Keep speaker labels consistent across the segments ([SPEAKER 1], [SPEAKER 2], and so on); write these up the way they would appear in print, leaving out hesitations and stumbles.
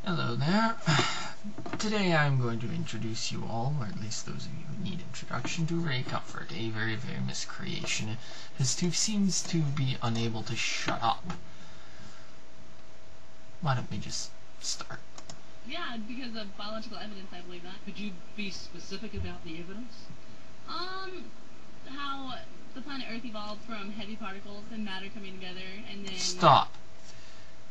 [SPEAKER 1] Hello there. Today I'm going to introduce you all, or at least those of you who need introduction, to Ray Comfort, a very famous creation who seems to be unable to shut up. Why don't we just start?
[SPEAKER 2] Yeah, because of biological evidence, I believe that.
[SPEAKER 3] Could you be specific about the evidence?
[SPEAKER 2] How the planet Earth evolved from heavy particles and matter coming together, and then...
[SPEAKER 1] Stop.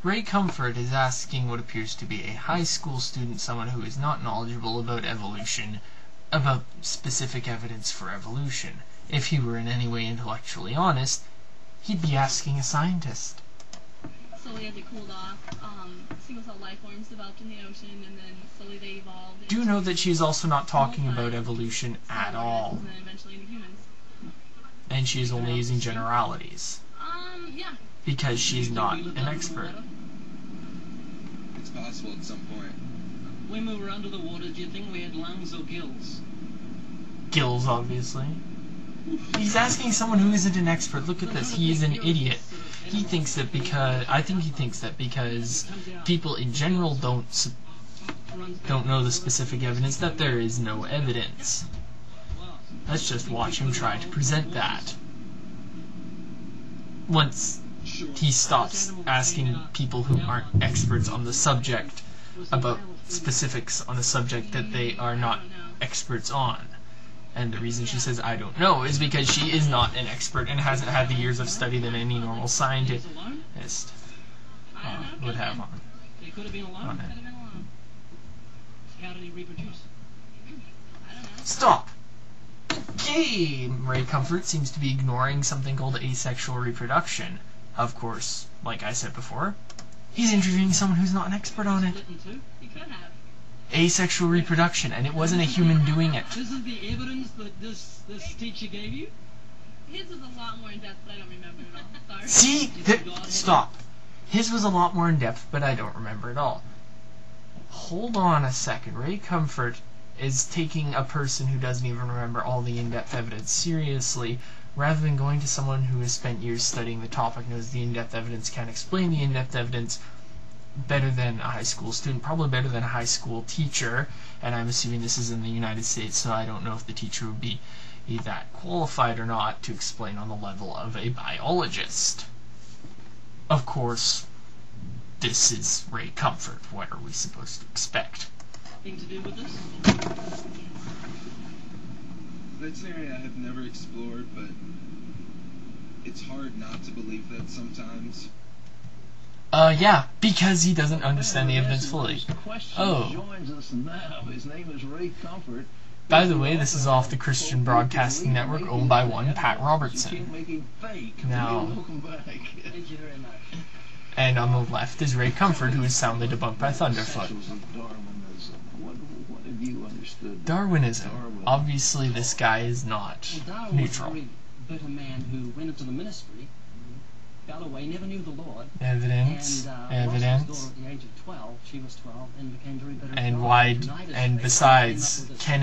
[SPEAKER 1] Ray Comfort is asking what appears to be a high school student, someone who is not knowledgeable about evolution, about specific evidence for evolution. If he were in any way intellectually honest, he'd be asking a scientist.
[SPEAKER 2] Slowly as it cooled off, single-cell life forms developed in the ocean, and then slowly they evolved.
[SPEAKER 1] Do you know that she's also not talking about evolution at all?
[SPEAKER 2] And then eventually into humans.
[SPEAKER 1] And she is only using generalities.
[SPEAKER 2] Yeah.
[SPEAKER 1] Because she's not an expert.
[SPEAKER 4] It's possible at some point.
[SPEAKER 3] When we were under the water, do you think we had lungs or gills?
[SPEAKER 1] Gills, obviously. He's asking someone who isn't an expert. Look at this. He is an idiot. He thinks that because people in general don't know the specific evidence, that there is no evidence. Let's just watch him try to present that. Once he stops asking people who aren't experts on the subject about specifics on a subject that they are not experts on. And the reason she says, I don't know, is because she is not an expert and hasn't had the years of study that any normal scientist would have on.
[SPEAKER 3] He could have been alone. How did he reproduce?
[SPEAKER 2] I don't know.
[SPEAKER 1] Stop! Okay, Ray Comfort seems to be ignoring something called asexual reproduction. Of course, like I said before, he's interviewing someone who's not an expert on it.
[SPEAKER 2] He could have.
[SPEAKER 1] Asexual reproduction, and it wasn't a human doing it.
[SPEAKER 3] This is the evidence that this teacher gave you?
[SPEAKER 2] His was a lot more in depth, but I don't remember it all. Sorry.
[SPEAKER 1] See? Stop. His was a lot more in depth, but I don't remember it all. Hold on a second. Ray Comfort is taking a person who doesn't even remember all the in-depth evidence seriously, rather than going to someone who has spent years studying the topic, knows the in-depth evidence, can explain the in-depth evidence better than a high school student, probably better than a high school teacher, and I'm assuming this is in the United States, so I don't know if the teacher would be that qualified or not to explain on the level of a biologist. Of course, this is Ray Comfort. What are we supposed to expect?
[SPEAKER 3] Thing to do with this?
[SPEAKER 4] That's an area I have never explored, but it's hard not to believe that sometimes.
[SPEAKER 1] Yeah, because he doesn't understand the evidence fully. Oh.
[SPEAKER 5] Joins us now. His name is Ray Comfort.
[SPEAKER 1] By the way, this is off the Christian Broadcasting Network, owned by one Pat Robertson. Now, and on the left is Ray Comfort, who is soundly debunked by Thunderfoot. Darwinism. Obviously, this guy is not neutral.
[SPEAKER 3] But a man who went into the ministry, got away, never knew the Lord.
[SPEAKER 1] Evidence. Evidence.
[SPEAKER 3] At the age of 12, she was 12, and became very bitter.
[SPEAKER 1] And besides, Ken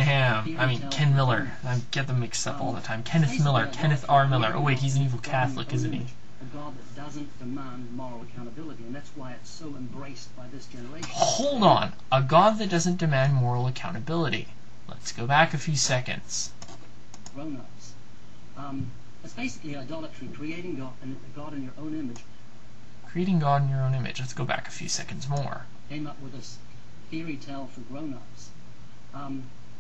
[SPEAKER 1] Miller. I get them mixed up all the time. Kenneth Miller. Kenneth R. Miller. Oh wait, he's an evil Catholic, isn't he?
[SPEAKER 3] A God that doesn't demand moral accountability, and that's why it's so embraced by this generation.
[SPEAKER 1] Hold on. A God that doesn't demand moral accountability. Let's go back a few seconds.
[SPEAKER 3] Grown-ups. It's basically idolatry, creating God in your own image.
[SPEAKER 1] Creating God in your own image. Let's go back a few seconds more.
[SPEAKER 3] Came up with this fairy tale for grown-ups.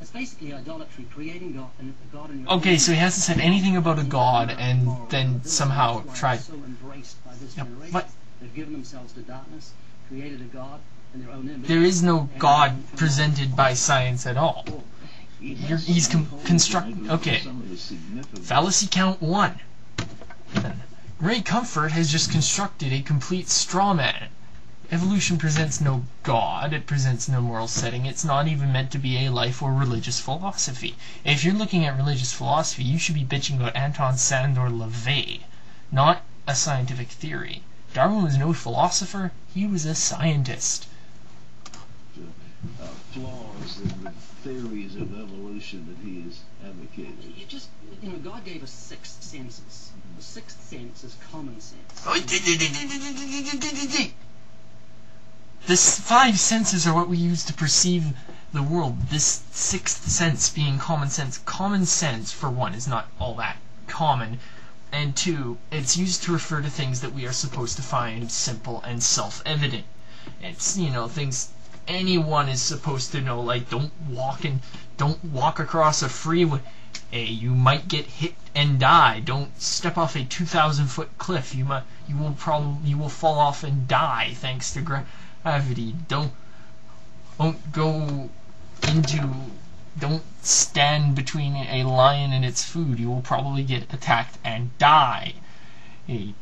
[SPEAKER 3] It's basically idolatry, creating God in your own image.
[SPEAKER 1] Okay, so he hasn't said anything about a God, and then somehow tried.
[SPEAKER 3] So embraced by this generation.
[SPEAKER 1] What?
[SPEAKER 3] They've given themselves to darkness, created a God in their own image.
[SPEAKER 1] There is no God presented by science at all. He's constructing. Okay. Fallacy count 1. Ray Comfort has just constructed a complete straw man. Evolution presents no God. It presents no moral setting. It's not even meant to be a life or religious philosophy. If you're looking at religious philosophy, you should be bitching about Anton Sandor Lavey, not a scientific theory. Darwin was no philosopher. He was a scientist.
[SPEAKER 5] Flaws in the theories of evolution that he has advocated.
[SPEAKER 3] God gave us 6 senses. The 6th sense is common sense.
[SPEAKER 1] The five senses are what we use to perceive the world. This sixth sense being common sense. Common sense, for one, is not all that common. And two, it's used to refer to things that we are supposed to find simple and self-evident. It's, you know, things anyone is supposed to know, like don't walk across a freeway. You might get hit and die. Don't step off a 2,000-foot cliff. You will fall off and die thanks to gravity. Don't stand between a lion and its food. You will probably get attacked and die.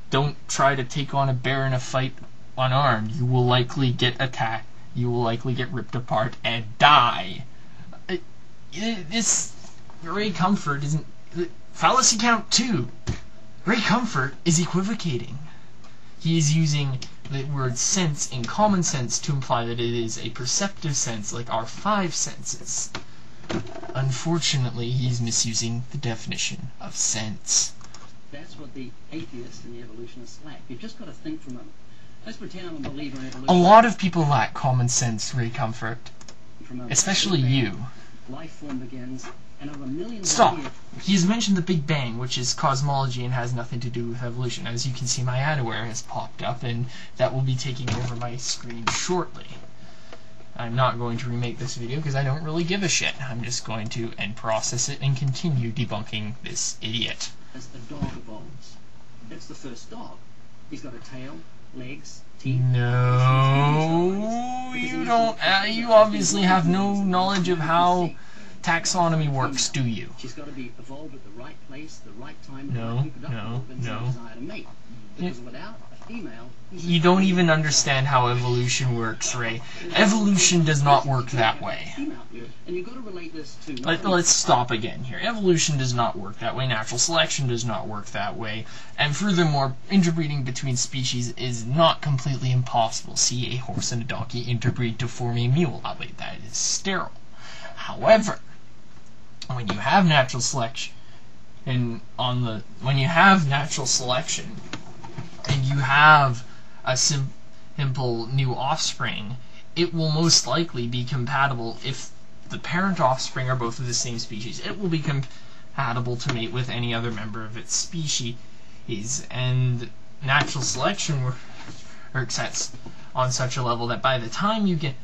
[SPEAKER 1] Don't try to take on a bear in a fight unarmed. You will likely get attacked. You will likely get ripped apart and die. This Ray Comfort isn't... Fallacy count 2. Ray Comfort is equivocating. He is using the word sense in common sense to imply that it is a perceptive sense like our five senses. Unfortunately, he's misusing the definition of sense.
[SPEAKER 3] That's what the atheists and the evolutionists lack. You've just got to think for a moment. Let's pretend I'm a believer in evolution.
[SPEAKER 1] A lot of people lack common sense, Ray Comfort. Especially you.
[SPEAKER 3] Life form begins, and over millions
[SPEAKER 1] Stop.
[SPEAKER 3] of years...
[SPEAKER 1] He's mentioned the Big Bang, which is cosmology and has nothing to do with evolution. As you can see, my adware has popped up, and that will be taking over my screen shortly. I'm not going to remake this video because I don't really give a shit. I'm just going to end process it and continue debunking this idiot.
[SPEAKER 3] As the dog evolves. That's the first dog. He's got a tail, legs, teeth...
[SPEAKER 1] No, you don't. You obviously have no knowledge of how taxonomy works, do you?
[SPEAKER 3] She's got to be evolved at the right place, the right time,
[SPEAKER 1] No.
[SPEAKER 3] desire to mate. Because without a female...
[SPEAKER 1] You don't even understand how evolution works, Ray. Evolution does not work that way.
[SPEAKER 3] And you've got to relate this to...
[SPEAKER 1] Let's stop again here. Evolution does not work that way. Natural selection does not work that way. And furthermore, interbreeding between species is not completely impossible. See, a horse and a donkey interbreed to form a mule. Oh, wait, that is sterile. However, when you have natural selection, and when you have natural selection, and you have a simple new offspring, it will most likely be compatible if the parent offspring are both of the same species. It will be compatible to mate with any other member of its species, and natural selection works on such a level that by the time you get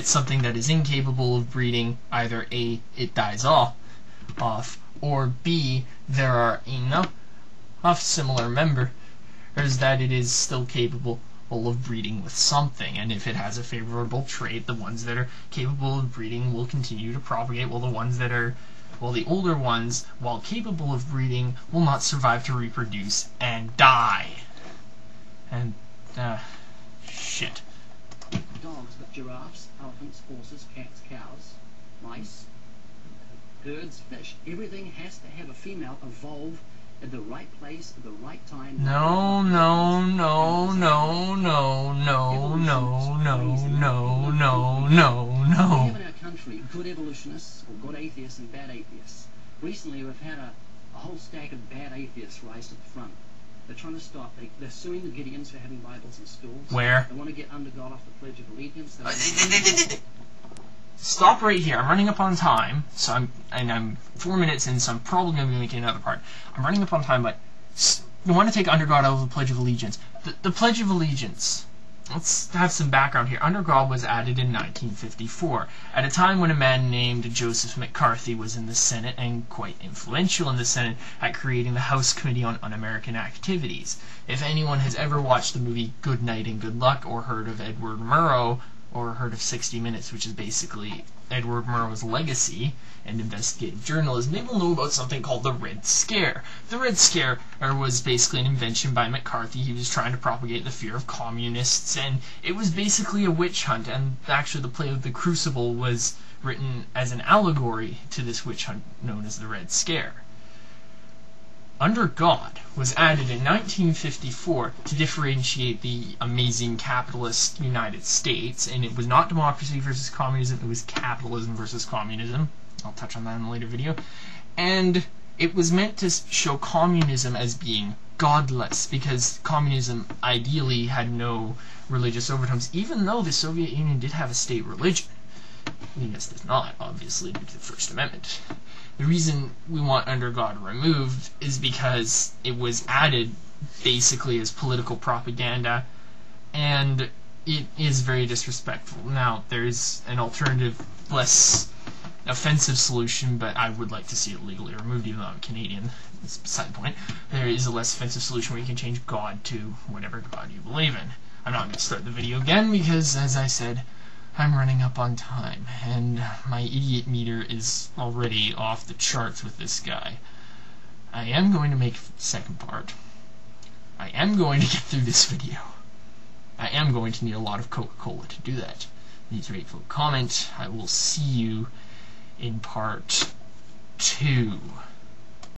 [SPEAKER 1] something that is incapable of breeding, either A, it dies off, or B, there are enough similar members that it is still capable of breeding with something, and if it has a favorable trait, the ones that are capable of breeding will continue to propagate, while the older ones, while capable of breeding, will not survive to reproduce and die. And, shit.
[SPEAKER 3] Dogs, but giraffes, elephants, horses, cats, cows, mice, birds, fish. Everything has to have a female evolve at the right place, at the right time.
[SPEAKER 1] No.
[SPEAKER 3] We have in our country good evolutionists or good atheists and bad atheists. Recently we've had a whole stack of bad atheists rise to the front. They're trying to stop. They're suing the Gideons for having Bibles in schools.
[SPEAKER 1] Where?
[SPEAKER 3] They want to get under God off the Pledge of Allegiance.
[SPEAKER 1] Stop right here. I'm running up on time, I'm 4 minutes in, so I'm probably going to be making another part. I'm running up on time, but you want to take under God out of the Pledge of Allegiance. The Pledge of Allegiance. Let's have some background here. Under God was added in 1954, at a time when a man named Joseph McCarthy was in the Senate and quite influential in the Senate at creating the House Committee on Un-American Activities. If anyone has ever watched the movie Good Night and Good Luck, or heard of Edward Murrow, or heard of 60 Minutes, which is basically Edward Murrow's legacy and investigative journalism, they will know about something called the Red Scare. The Red Scare was basically an invention by McCarthy. He was trying to propagate the fear of communists, and it was basically a witch hunt, and actually the play of The Crucible was written as an allegory to this witch hunt known as the Red Scare. Under God was added in 1954 to differentiate the amazing capitalist United States, and it was not democracy versus communism, it was capitalism versus communism. I'll touch on that in a later video. And it was meant to show communism as being godless, because communism ideally had no religious overtones, even though the Soviet Union did have a state religion. The U.S. does not, obviously, due to the First Amendment. The reason we want under God removed is because it was added basically as political propaganda, and it is very disrespectful. Now, there's an alternative, less offensive solution, but I would like to see it legally removed, even though I'm Canadian. That's beside the point. There is a less offensive solution where you can change God to whatever God you believe in. I'm not going to start the video again because, as I said, I'm running up on time, and my idiot meter is already off the charts with this guy. I am going to make a second part. I am going to get through this video. I am going to need a lot of Coca-Cola to do that. Please rate, vote, comment. I will see you in part 2.